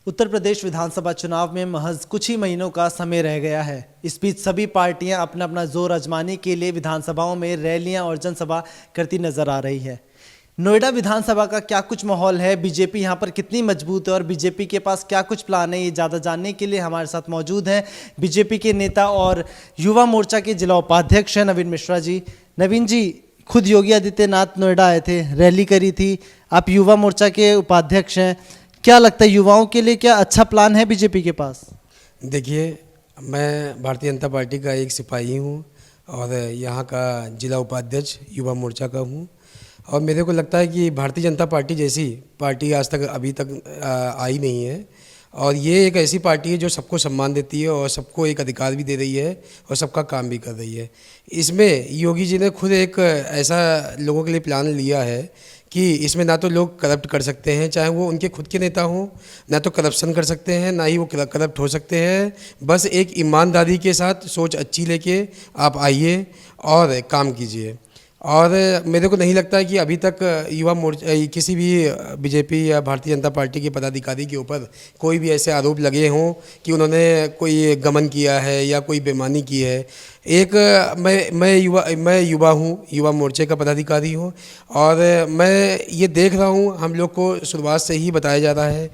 उत्तर प्रदेश विधानसभा चुनाव में महज कुछ ही महीनों का समय रह गया है। इस बीच सभी पार्टियां अपना अपना जोर आजमाने के लिए विधानसभाओं में रैलियां और जनसभा करती नजर आ रही है। नोएडा विधानसभा का क्या कुछ माहौल है, बीजेपी यहां पर कितनी मजबूत है और बीजेपी के पास क्या कुछ प्लान है, ये ज़्यादा जानने के लिए हमारे साथ मौजूद हैं बीजेपी के नेता और युवा मोर्चा के जिला उपाध्यक्ष हैं नवीन मिश्रा जी। नवीन जी, खुद योगी आदित्यनाथ नोएडा आए थे, रैली करी थी, आप युवा मोर्चा के उपाध्यक्ष हैं। क्या लगता है युवाओं के लिए क्या अच्छा प्लान है बीजेपी के पास? देखिए, मैं भारतीय जनता पार्टी का एक सिपाही हूँ और यहाँ का जिला उपाध्यक्ष युवा मोर्चा का हूँ। और मेरे को लगता है कि भारतीय जनता पार्टी जैसी पार्टी आज तक अभी तक आई नहीं है। और ये एक ऐसी पार्टी है जो सबको सम्मान देती है और सबको एक अधिकार भी दे रही है और सबका काम भी कर रही है। इसमें योगी जी ने खुद एक ऐसा लोगों के लिए प्लान लिया है कि इसमें ना तो लोग करप्ट कर सकते हैं, चाहे वो उनके खुद के नेता हों, ना तो करप्शन कर सकते हैं, ना ही वो करप्ट हो सकते हैं। बस एक ईमानदारी के साथ सोच अच्छी लेके आप आइए और काम कीजिए। और मेरे को नहीं लगता है कि अभी तक युवा मोर्चा किसी भी बीजेपी या भारतीय जनता पार्टी के पदाधिकारी के ऊपर कोई भी ऐसे आरोप लगे हों कि उन्होंने कोई गमन किया है या कोई बेईमानी की है। एक मैं युवा हूँ, युवा मोर्चे का पदाधिकारी हूँ और मैं ये देख रहा हूँ, हम लोग को शुरुआत से ही बताया जा रहा है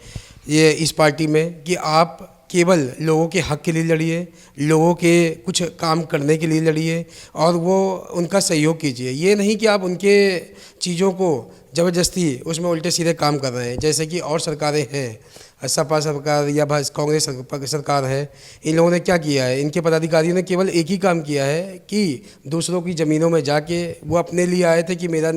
ये इस पार्टी में कि आप केवल लोगों के हक के लिए लड़िए, लोगों के कुछ काम करने के लिए लड़िए और वो उनका सहयोग कीजिए। ये नहीं कि आप उनके चीज़ों को ज़बरदस्ती उसमें उल्टे सीधे काम कर रहे हैं, जैसे कि और सरकारें हैं, सपा सरकार या कांग्रेस सरकार है। इन लोगों ने क्या किया है, इनके पदाधिकारियों ने केवल एक ही काम किया है कि दूसरों की ज़मीनों में जाके वो अपने लिए आए थे कि मेरा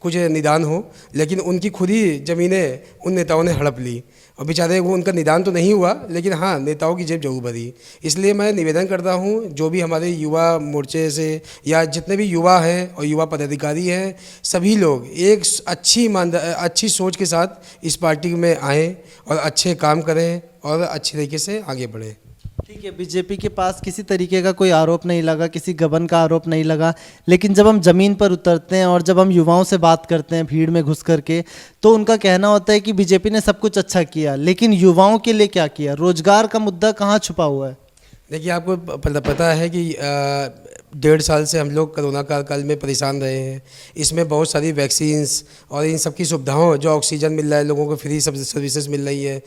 कुछ निदान हो, लेकिन उनकी खुद ही ज़मीनें उन नेताओं ने हड़प ली और बेचारे वो उनका निदान तो नहीं हुआ, लेकिन हाँ नेताओं की जेब जरूर भरी। इसलिए मैं निवेदन करता हूँ जो भी हमारे युवा मोर्चे से या जितने भी युवा हैं और युवा पदाधिकारी हैं, सभी लोग एक अच्छी सोच के साथ इस पार्टी में आएँ और अच्छे काम करें और अच्छे तरीके से आगे बढ़ें। ठीक है, बीजेपी के पास किसी तरीके का कोई आरोप नहीं लगा, किसी गबन का आरोप नहीं लगा, लेकिन जब हम ज़मीन पर उतरते हैं और जब हम युवाओं से बात करते हैं भीड़ में घुस करके, तो उनका कहना होता है कि बीजेपी ने सब कुछ अच्छा किया, लेकिन युवाओं के लिए क्या किया? रोजगार का मुद्दा कहाँ छुपा हुआ है? देखिए, आपको पता है कि 1.5 साल से हम लोग कोरोना काल में परेशान रहे हैं। इसमें बहुत सारी वैक्सीन्स और इन सब की सुविधाओं, जो ऑक्सीजन मिल रहा है, लोगों को फ्री सब सर्विसेज मिल रही है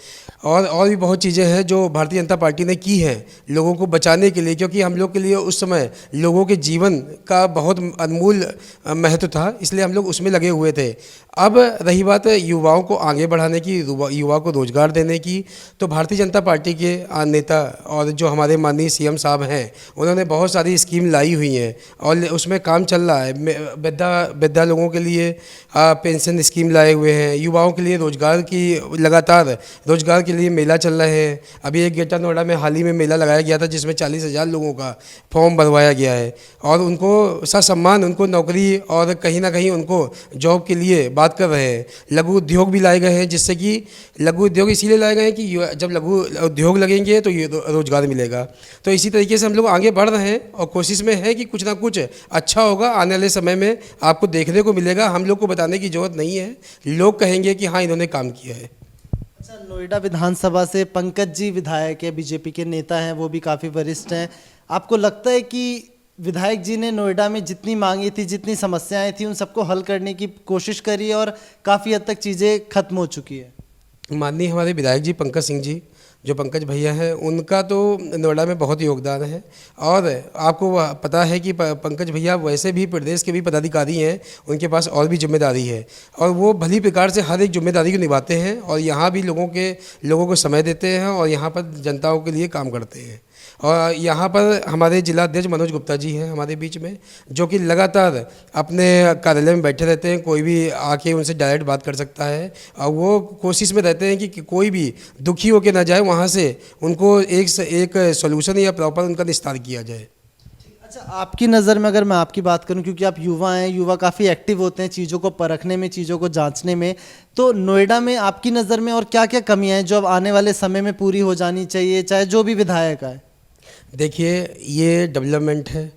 और भी बहुत चीज़ें हैं जो भारतीय जनता पार्टी ने की हैं लोगों को बचाने के लिए, क्योंकि हम लोग के लिए उस समय लोगों के जीवन का बहुत अनमोल महत्व था, इसलिए हम लोग उसमें लगे हुए थे। अब रही बात युवाओं को आगे बढ़ाने की, युवा को रोजगार देने की, तो भारतीय जनता पार्टी के नेता और जो हमारे माननीय सीएम साहब हैं, उन्होंने बहुत सारी स्कीम लाई हुई हैं और उसमें काम चल रहा है। वृद्धा लोगों के लिए पेंशन स्कीम लाए हुए हैं, युवाओं के लिए रोजगार की लगातार रोजगार के लिए मेला चल रहे हैं। अभी एक ग्रेटर नोएडा में हाल ही में मेला लगाया गया था जिसमें 40,000 लोगों का फॉर्म भरवाया गया है और उनको ससम्मान उनको नौकरी और कहीं ना कहीं उनको जॉब के लिए बात कर रहे हैं। लघु उद्योग भी लाए गए हैं, जिससे कि लघु उद्योग इसीलिए लाए गए हैं कि जब लघु उद्योग लगेंगे तो ये रोजगार मिलेगा। तो इसी तरीके से हम लोग आगे बढ़ रहे हैं और कोशिश में है कि कुछ ना कुछ अच्छा होगा आने वाले समय में, आपको देखने को मिलेगा। हम लोग को बताने की जरूरत नहीं है, लोग कहेंगे कि हाँ इन्होंने काम किया है। अच्छा, नोएडा विधानसभा से पंकज जी विधायक है, बीजेपी के नेता हैं, वो भी काफ़ी वरिष्ठ हैं। आपको लगता है कि विधायक जी ने नोएडा में जितनी मांगी थी, जितनी समस्याएं थी, उन सबको हल करने की कोशिश करी है और काफ़ी हद तक चीज़ें खत्म हो चुकी है? माननीय हमारे विधायक जी पंकज सिंह जी, जो पंकज भैया हैं, उनका तो नोएडा में बहुत योगदान है। और आपको पता है कि पंकज भैया वैसे भी प्रदेश के भी पदाधिकारी हैं, उनके पास और भी जिम्मेदारी है और वो भली प्रकार से हर एक जिम्मेदारी को निभाते हैं और यहाँ भी लोगों को समय देते हैं और यहाँ पर जनताओं के लिए काम करते हैं। और यहाँ पर हमारे जिला अध्यक्ष मनोज गुप्ता जी हैं हमारे बीच में, जो कि लगातार अपने कार्यालय में बैठे रहते हैं, कोई भी आके उनसे डायरेक्ट बात कर सकता है और वो कोशिश में रहते हैं कि कोई भी दुखी होकर ना जाए, वहाँ से उनको एक से एक सोल्यूशन या प्रॉपर उनका निस्तार किया जाए। अच्छा, आपकी नज़र में अगर मैं आपकी बात करूं, क्योंकि आप युवा हैं, युवा काफ़ी एक्टिव होते हैं चीज़ों को परखने में, चीज़ों को जांचने में, तो नोएडा में आपकी नज़र में और क्या क्या कमियां हैं जो अब आने वाले समय में पूरी हो जानी चाहिए, चाहे जो भी विधायक आए? देखिए, ये डेवलपमेंट है,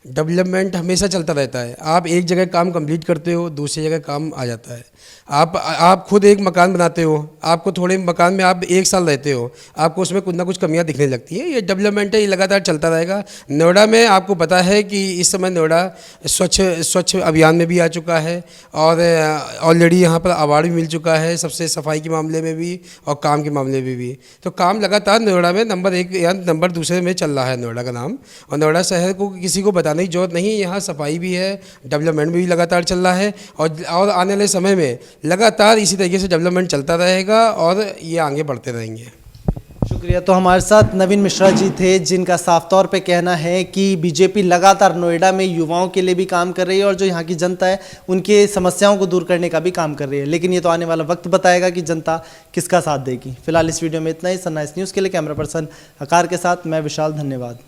डेवलपमेंट हमेशा चलता रहता है। आप एक जगह काम कंप्लीट करते हो, दूसरी जगह काम आ जाता है। आप खुद एक मकान बनाते हो, आपको थोड़े मकान में आप 1 साल रहते हो, आपको उसमें कुछ ना कुछ कमियां दिखने लगती है। ये डेवलपमेंट है, ये लगातार चलता रहेगा। नोएडा में आपको पता है कि इस समय नोएडा स्वच्छ अभियान में भी आ चुका है और ऑलरेडी यहाँ पर अवार्ड भी मिल चुका है, सबसे सफाई के मामले में भी और काम के मामले में भी। तो काम लगातार नोएडा में नंबर 1 या नंबर 2 में चल रहा है नोएडा का नाम। और नोएडा शहर को किसी को बताने की जरूरत नहीं, यहाँ सफाई भी है, डेवलपमेंट भी लगातार चल रहा है और आने वाले समय में लगातार इसी तरीके से डेवलपमेंट चलता रहेगा और ये आगे बढ़ते रहेंगे। शुक्रिया। तो हमारे साथ नवीन मिश्रा जी थे, जिनका साफ तौर पे कहना है कि बीजेपी लगातार नोएडा में युवाओं के लिए भी काम कर रही है और जो यहाँ की जनता है उनके समस्याओं को दूर करने का भी काम कर रही है। लेकिन ये तो आने वाला वक्त बताएगा कि जनता किसका साथ देगी। फिलहाल इस वीडियो में इतना ही। सनराइज न्यूज़ के लिए कैमरा पर्सन आकार के साथ मैं विशाल, धन्यवाद।